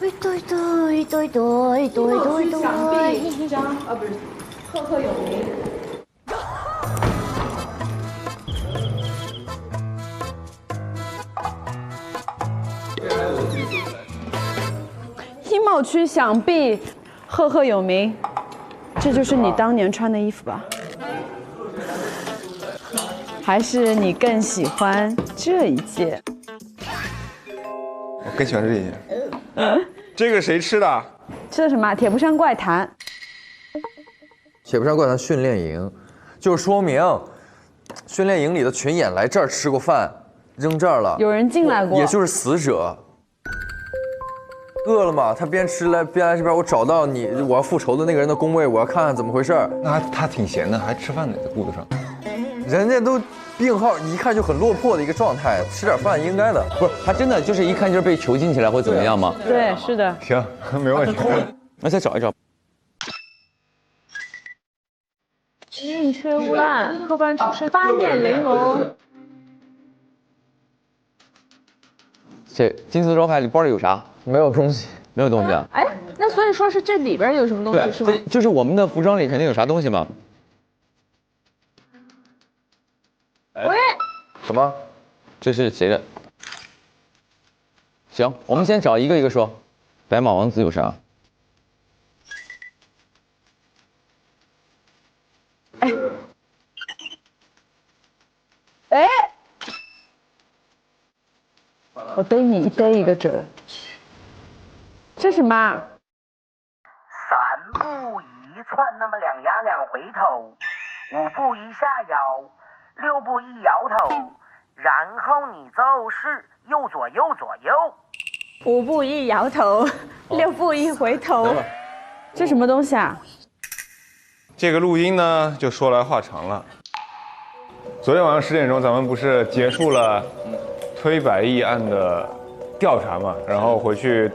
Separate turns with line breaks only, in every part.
对对对对对对对对。
想必张不是，赫赫有名。
衣帽区想必赫赫有名，这就是你当年穿的衣服吧？还是你更喜欢这一件？
我更喜欢这一件。这个谁吃的？
吃的什么？铁布衫怪谈。
铁布衫怪谈训练营，就说明训练营里的群演来这儿吃过饭，扔这儿了。
有人进来过，
也就是死者。饿了嘛，他边吃来边来这边，我找到你，我要复仇的那个人的工位，我要看看怎么回事。
那他挺闲的，还吃饭呢，在肚子上。
人家都病号，一看就很落魄的一个状态，吃点饭应该的。
不是，他真的就是一看就是被囚禁起来或怎么样吗？
对，是的。
行，没问题。
那再找一找。
宁缺毋滥，科班出身，八面玲珑。
这金丝招牌里包里有啥？
没有东西，
没有东西啊。
哎，那所以说是这里边有什么东西是吗？
对，就是我们的服装里肯定有啥东西嘛。
喂，
什么？
这是谁的？行，我们先找一个一个说。白马王子有啥？
哎，我逮你一逮一个准。这什么？
三步一窜，那么两牙两回头，五步一下腰，六步一摇头，然后你就是右左右左右。
五步一摇头，六步一回头。
这什么东西啊？
这个录音呢，就说来话长了。昨天晚上10点钟，咱们不是结束了推百亿案的调查嘛，然后回去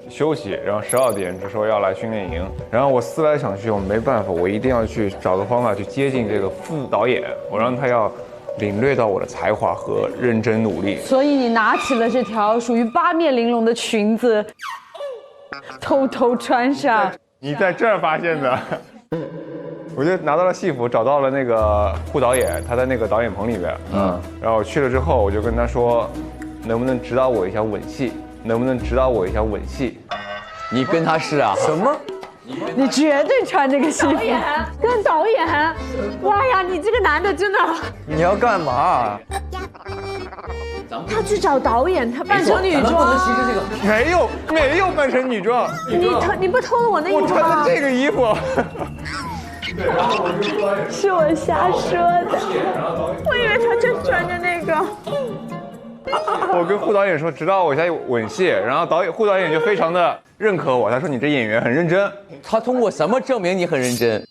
休息，然后12点就说要来训练营，然后我思来想去，我没办法，我一定要去找个方法去接近这个副导演，我让他要领略到我的才华和认真努力。
所以你拿起了这条属于八面玲珑的裙子，偷偷穿上。
你在这儿发现的。我就拿到了戏服，找到了那个副导演，他在那个导演棚里边。然后我去了之后，我就跟他说，能不能指导我一下吻戏？能不能指导我一下吻戏？
你跟他是啊？
什么？
你绝对穿这个戏服。
跟导演，哇呀，你这个男的真的。
你要干嘛？
他去找导演，他扮成女装。
不能歧视这个。
没有扮成女装。
你不偷了我那衣服吗？
我穿的这个衣服。
是我瞎说的，我以为他真穿着那个。
我跟副导演说指导我一下吻戏，然后副导演就非常的认可我，他说你这演员很认真。
他通过什么证明你很认真？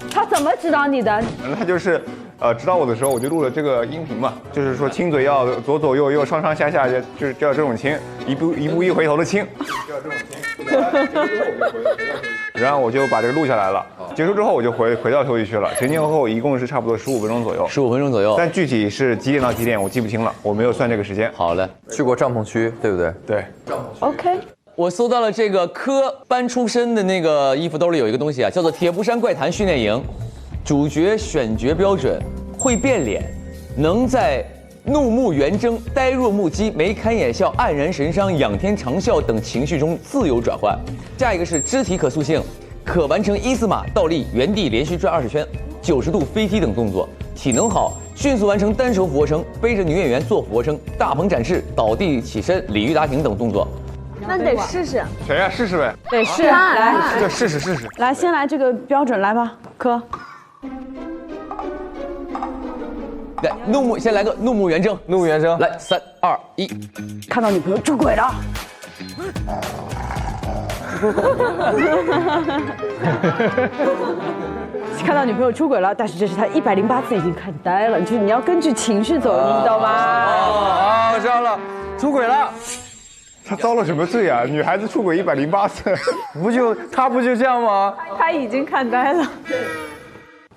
他怎么指导你的？
他就是指导我的时候，我就录了这个音频嘛，就是说亲嘴要左左右右、上上下下，就是要这种亲，一步一回头的亲，要这种亲。然后我就把这个录下来了。结束之后我就回到休息区了，前前后后一共是差不多15分钟左右。
15分钟左右。
但具体是几点到几点我记不清了，我没有算这个时间。
好嘞。
去过帐篷区，对不对？
对。
帐篷区。
OK。
我搜到了这个科班出身的那个衣服兜里有一个东西啊，叫做铁布衫怪谈训练营。主角选角标准，会变脸，能在怒目圆睁、呆若木鸡、眉开眼笑、黯然神伤、仰天长啸等情绪中自由转换。下一个是肢体可塑性，可完成伊斯马、倒立、原地连续转20圈、90度飞踢等动作。体能好，迅速完成单手俯卧撑、背着女演员做俯卧撑、大鹏展翅、倒地起身、鲤鱼打挺等动作。
那得试试。
谁呀？试试呗。
得试，来，
就试试。
来，先来这个标准，来吧，科。
来，先来个怒目圆睁，
怒目圆睁，
来，3、2、1，
看到女朋友出轨了。看到女朋友出轨了，但是这是他108次已经看呆了，就是你要根据情绪走，你懂吗？
我知道了，出轨了。
他遭了什么罪啊？女孩子出轨108次，
他不就这样吗？
他已经看呆了。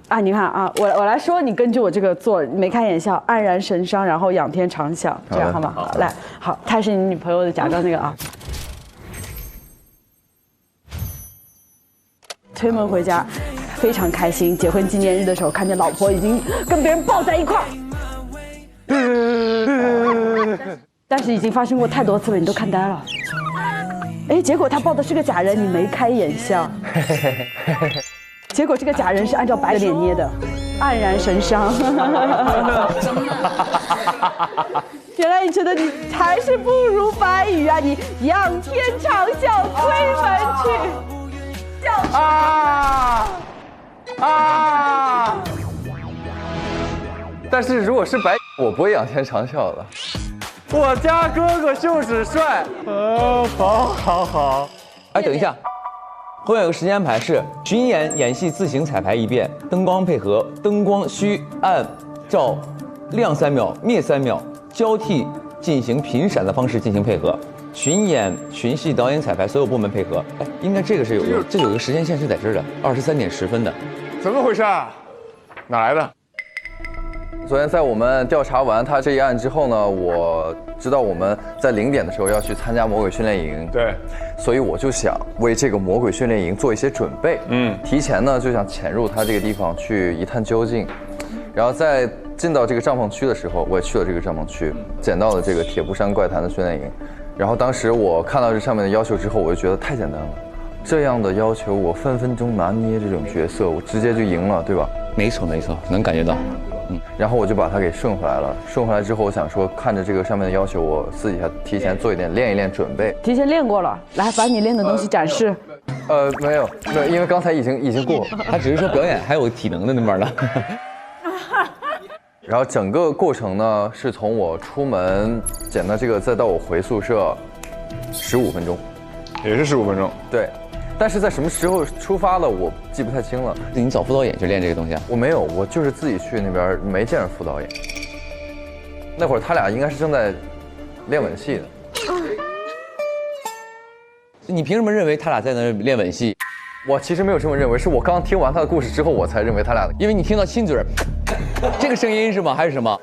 啊，你看啊，我来说，你根据我这个做，眉开眼笑，黯然神伤，然后仰天长啸，这样好吗？好，来，好，他是你女朋友的假装那个啊。
好，108
次已经看呆了，你就是你要根据情绪走，你懂吗？啊，你看啊，我来说，你根据我这个做，眉开眼笑，黯然神伤，然后仰天长啸，这样好吗？好，来，好，他是你女朋友的假装那个啊。推门回家，非常开心。结婚纪念日的时候，看见老婆已经跟别人抱在一块儿，但是已经发生过太多次了，你都看呆了。哎，结果他抱的是个假人，你没开眼笑。结果这个假人是按照白脸捏的，黯然神伤。原来你觉得你还是不如白羽啊！你仰天长啸，推门去。
但是如果是白，我不会仰天长啸的。我家哥哥就是帅。
好。
哎，等一下，后面有个时间安排是巡演戏自行彩排一遍，灯光配合，灯光需按照亮3秒、灭3秒交替进行频闪的方式进行配合。巡演、群戏、导演彩排，所有部门配合。哎，应该这个是这有个时间线是在这儿的，23点10分的。
怎么回事啊？哪来的？
昨天在我们调查完他这一案之后呢，我知道我们在0点的时候要去参加魔鬼训练营，
对，
所以我就想为这个魔鬼训练营做一些准备，提前呢就想潜入他这个地方去一探究竟，然后在进到这个帐篷区的时候，我也去了这个帐篷区，捡到了这个铁布衫怪谈的训练营，然后当时我看到这上面的要求之后，我就觉得太简单了，这样的要求我分分钟拿捏这种角色，我直接就赢了，对吧？
没错，能感觉到。
然后我就把它给顺回来了。顺回来之后，我想说，看着这个上面的要求，我私底下提前做一点练一练准备。
提前练过了，来把你练的东西展示。
没有，因为刚才已经过。
他只是说表演还有体能的那边的。
然后整个过程呢，是从我出门捡到这个，再到我回宿舍，15分钟。
也是15分钟。
对。但是在什么时候出发的，我记不太清了。
你找副导演去练这个东西啊？
我没有，我就是自己去那边，没见着副导演。那会儿他俩应该是正在练吻戏的。
你凭什么认为他俩在那练吻戏？
我其实没有这么认为，是我刚听完他的故事之后，我才认为他俩的。
因为你听到亲嘴儿，这个声音是吗？还是什么？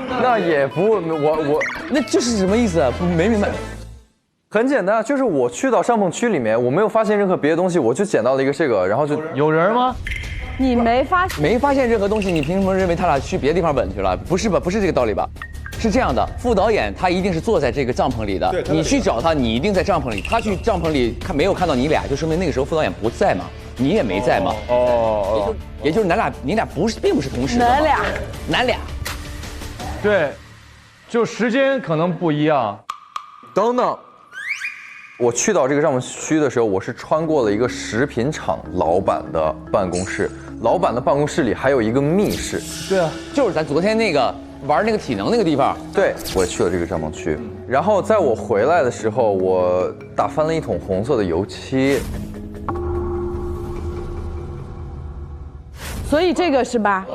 那也不，我
那就是什么意思啊？没明白。
很简单，就是我去到帐篷区里面，我没有发现任何别的东西，我就捡到了一个这个，然后就
有人吗？
你没
发现任何东西，你凭什么认为他俩去别的地方吻去了？不是吧？不是这个道理吧？是这样的，副导演他一定是坐在这个帐篷里的，你去找他，你一定在帐篷里，他去帐篷里没有看到你俩，就说明那个时候副导演不在嘛，你也没在嘛。也就是你俩并不是同时的。咱俩。
对，就时间可能不一样。
等等。我去到这个帐篷区的时候，我是穿过了一个食品厂老板的办公室，老板的办公室里还有一个密室。
对啊，
就是咱昨天那个玩那个体能那个地方。
对，我也去了这个帐篷区。然后在我回来的时候，我打翻了一桶红色的油漆。
所以这个是吧？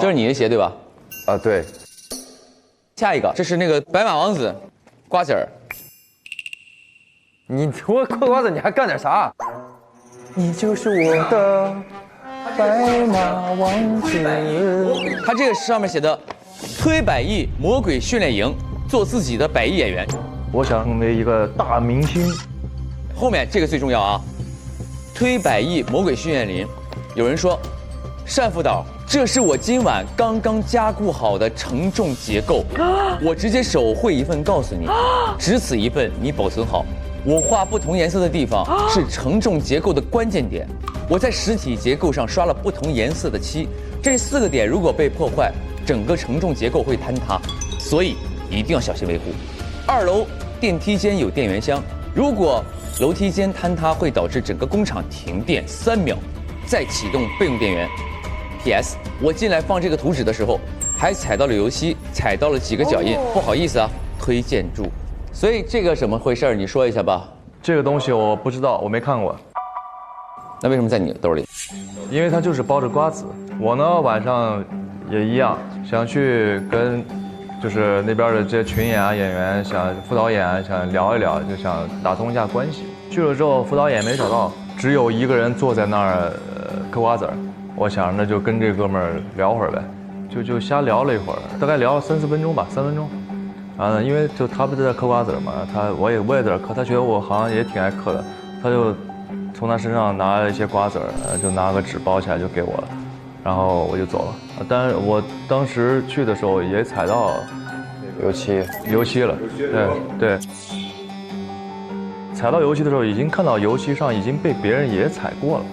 这是你的鞋对吧？
啊，对。
下一个，这是那个白马王子，瓜子儿。
你除了嗑瓜子，你还干点啥？你就是我的白马王子。
他这个上面写的“推百亿魔鬼训练营”，做自己的100亿演员。
我想成为一个大明星。
后面这个最重要啊！推100亿魔鬼训练营，有人说，单副导，这是我今晚刚刚加固好的承重结构，我直接手绘一份告诉你，只此一份，你保存好。我画不同颜色的地方是承重结构的关键点，我在实体结构上刷了不同颜色的漆，这4个点如果被破坏，整个承重结构会坍塌，所以一定要小心维护。2楼电梯间有电源箱，如果楼梯间坍塌会导致整个工厂停电3秒，再启动备用电源。PS， 我进来放这个图纸的时候，还踩到了油漆，踩到了几个脚印，不好意思啊，推荐注。所以这个怎么回事？你说一下吧。
这个东西我不知道，我没看过。
那为什么在你兜里？
因为它就是包着瓜子。我呢晚上也一样，想去跟就是那边的这些群演啊、演员，想副导演想聊一聊，就想打通一下关系。去了之后，副导演没找到，只有一个人坐在那儿嗑瓜子儿。我想那就跟这哥们儿聊会儿呗，就瞎聊了一会儿，大概聊了3、4分钟吧，3分钟。因为就他不是在嗑瓜子嘛，我也在这嗑，他觉得我好像也挺爱嗑的，他就从他身上拿了一些瓜子儿，就拿个纸包起来就给我了，然后我就走了。但是我当时去的时候也踩到
油漆
了，对。踩到油漆的时候，已经看到油漆上已经被别人也踩过了。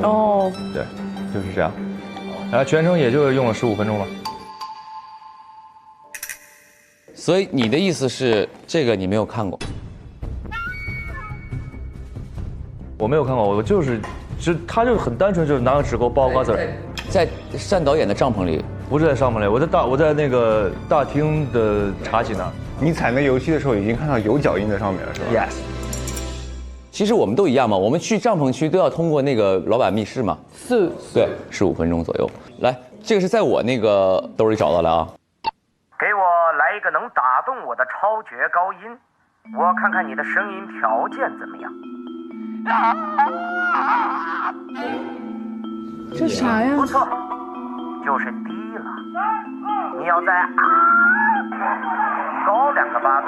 哦，
对，就是这样。然后全程也就用了15分钟吧。
所以你的意思是这个你没有看过？
我没有看过，我他就很单纯，就是拿个纸给我包瓜子儿。
在单导演的帐篷里？
不是在帐篷里，我在那个大厅的茶几那儿。
你踩那油漆的时候已经看到有脚印在上面了，是吧
？Yes。
其实我们都一样嘛，我们去帐篷区都要通过那个老板密室嘛。
是。
对，15分钟左右。来，这个是在我那个兜里找到了啊。
给我来一个能打动我的超绝高音，我看看你的声音条件怎么样。
这啥呀？
不错，就是低了。你要再高2个八度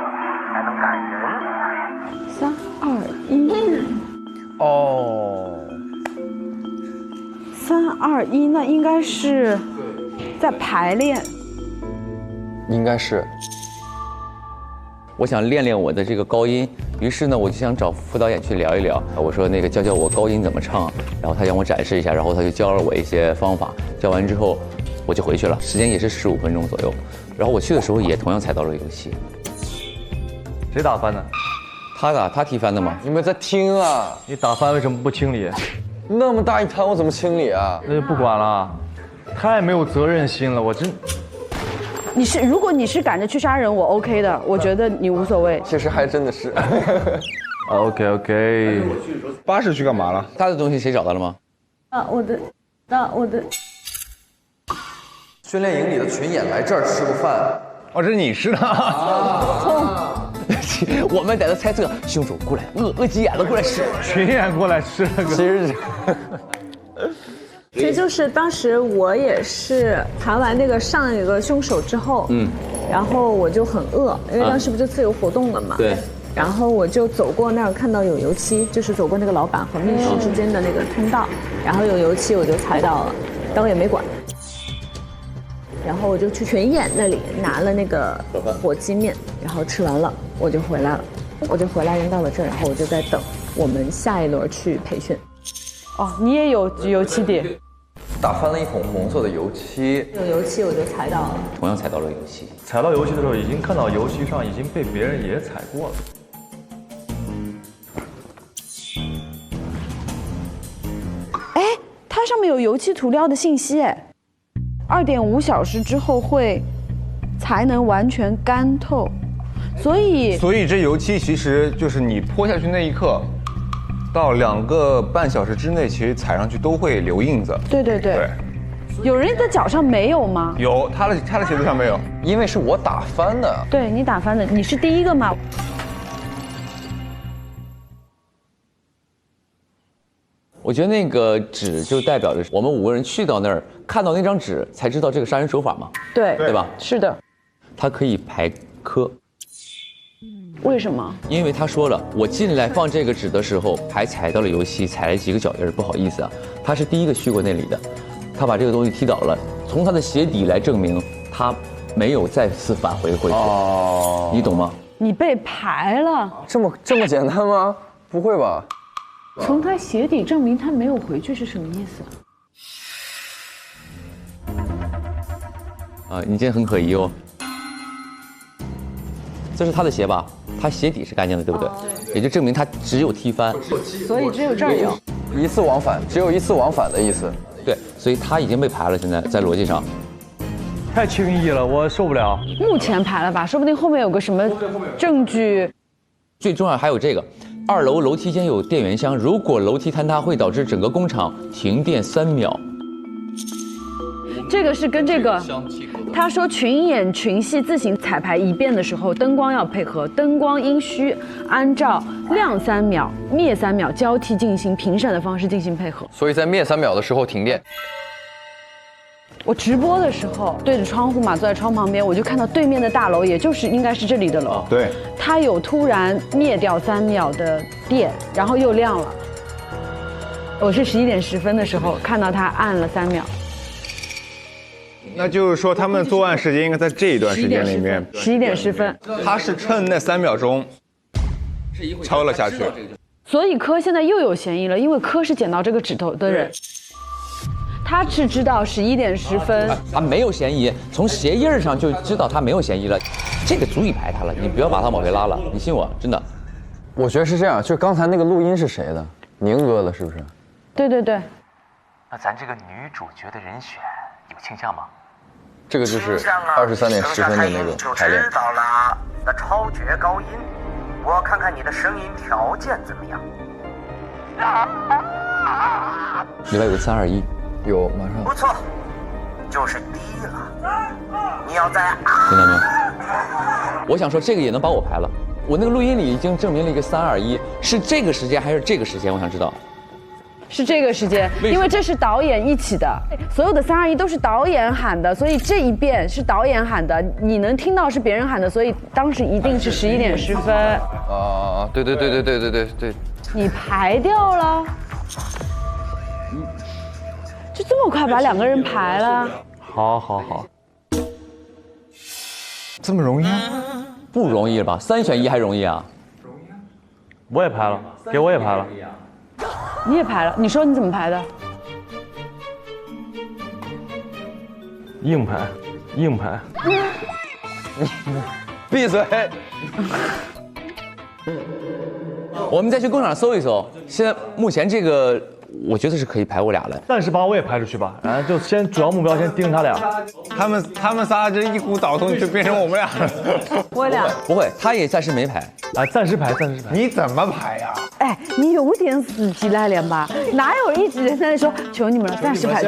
才能感人。
3、2、1。
哦
，3、2、1，那应该是在排练。
应该是。
我想练练我的这个高音，于是呢，我就想找副导演去聊一聊。我说那个教我高音怎么唱，然后他让我展示一下，然后他就教了我一些方法。教完之后，我就回去了，时间也是15分钟左右。然后我去的时候也同样踩到了油漆。
谁打翻的？
他踢翻的吗？
你们在听啊？
你打翻为什么不清理？
那么大一滩，我怎么清理啊？
那就不管了，太没有责任心了，我真。
如果你是赶着去杀人，我 OK 的，我觉得你无所谓。
其实还真的是。
OK。
巴士去干嘛了？
他的东西谁找到了吗？
我的。
训练营里的群演来这儿吃过饭。
哦，这是你吃的。
我们在这猜测，凶手过来，饿急眼了过来吃，
群演过来吃了个。
其实
其实就是当时我也是盘完那个上一个凶手之后，然后我就很饿，因为当时不就自由活动了嘛，
对，
然后我就走过那儿看到有油漆，就是走过那个老板和密室之间的那个通道，然后有油漆我就踩到了，但我也没管，然后我就去群演那里拿了那个火鸡面，然后吃完了我就回来了，人到了这儿，然后我就在等我们下一轮去培训。
哦，你也有油漆点。
打翻了一桶红色的油漆，
有油漆我就踩到了，
同样踩到了油漆。
踩到油漆的时候，已经看到油漆上已经被别人也踩过了。
哎，它上面有油漆涂料的信息，哎，2.5小时之后才能完全干透，所以
这油漆其实就是你泼下去那一刻。到2个半小时之内，其实踩上去都会留印子。
对。有人的脚上没有吗？
有，他的鞋子上没有，
因为是我打翻的。
对你打翻的，你是第一个吗？
我觉得那个纸就代表着我们5个人去到那儿，看到那张纸才知道这个杀人手法嘛，对吧？
是的。
它可以排科。
为什么？
因为他说了，我进来放这个纸的时候还踩到了油漆，踩了几个脚印，不好意思啊。他是第一个去过那里的，他把这个东西踢倒了，从他的鞋底来证明他没有再次返回去。哦，你懂吗？
你被排了，
这么简单吗？不会吧？
从他鞋底证明他没有回去是什么意思
啊？你这很可疑哦。这是他的鞋吧？他鞋底是干净的，对不对？也就证明他只有踢翻，
所以只有这儿有
一次往返，只有一次往返的意思。
对，所以他已经被排了。现在在逻辑上，
太轻易了，我受不了。
目前排了吧，说不定后面有个什么证据。
最重要还有这个，2楼楼梯间有电源箱，如果楼梯坍塌会导致整个工厂停电3秒。
这个是跟这个，他说群演群戏自行彩排一遍的时候，灯光要配合，灯光应需按照亮3秒、灭3秒交替进行频闪的方式进行配合。
所以在灭3秒的时候停电。
我直播的时候对着窗户嘛，坐在窗旁边，我就看到对面的大楼，也就是应该是这里的楼，
对，
它有突然灭掉3秒的电，然后又亮了。我是11点10分的时候看到他按了3秒。
那就是说他们作案时间应该在这一段时间里面。
11点10分，
他是趁那3秒钟敲了下去。
所以柯现在又有嫌疑了，因为柯是捡到这个指头的人，他是知道11点10分，
他没有嫌疑，从鞋印上就知道他没有嫌疑了，这个足以排他了，你不要把他往回拉了，你信我，真的。
我觉得是这样，就是刚才那个录音是谁的？宁哥的，是不是？
对对对。
那咱这个女主角的人选有倾向吗？
这个就是23点10分的那个排练。
知道了，那超绝高音，我看看你的声音条件怎么样。
里边有个3、2、1，
有马上。
不错，就是低了。你要在
听到没有？我想说这个也能把我排了。我那个录音里已经证明了一个3、2、1，是这个时间还是这个时间？我想知道。
是这个时间，因为这是导演一起的，所有的3、2、1都是导演喊的，所以这一遍是导演喊的，你能听到是别人喊的，所以当时一定是11点10分。
啊，对。
你排掉了，就这么快把2个人排了？
好，
这么容易？
不容易了吧？3选1还容易啊？
我也排了，给我也排了。
你也排了，你说你怎么排的？
硬排。
闭嘴！我们再去工厂搜一搜，现在目前这个，我觉得是可以排我俩的。
暂时把我也排出去吧，然后就先主要目标先盯他俩。
他们仨这一股脑通就变成我们俩了。
我俩
不会，他也暂时没排。
啊，暂时排。
你怎么排呀？
哎，你有点死皮赖脸吧？哪有一直在那说求你们了，暂时排。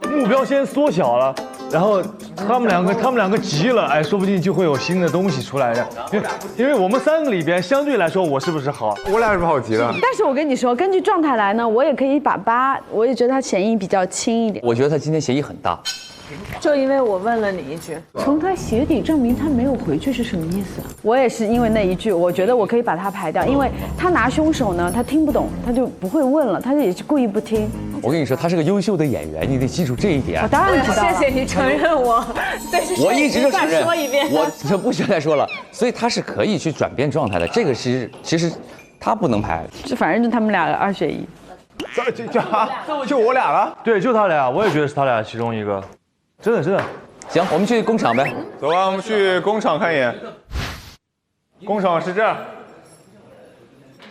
目标先缩小了，然后他们两个急了，哎，说不定就会有新的东西出来的。因为我们3个里边相对来说，我是不是好？
我俩是不是好急了？
但是我跟你说，根据状态来呢，我也可以把8，我也觉得他嫌疑比较轻一点。
我觉得他今天嫌疑很大。
就因为我问了你一句，从他鞋底证明他没有回去是什么意思？
我也是因为那一句，我觉得我可以把他排掉，因为他拿凶手呢，他听不懂，他就不会问了，他也是故意不听。
我跟你说，他是个优秀的演员，你得记住这一点。
我当然知道了。
谢谢你承认我，但是
我一直就承认。
再说一遍，
我就不需要再说了。所以他是可以去转变状态的，这个其实他不能排。
这反正就他们俩2选1。
就我俩了？
对，就他俩，我也觉得是他俩其中一个。真的。
行，我们去工厂呗。
走吧，我们去工厂看一眼。工厂是这儿。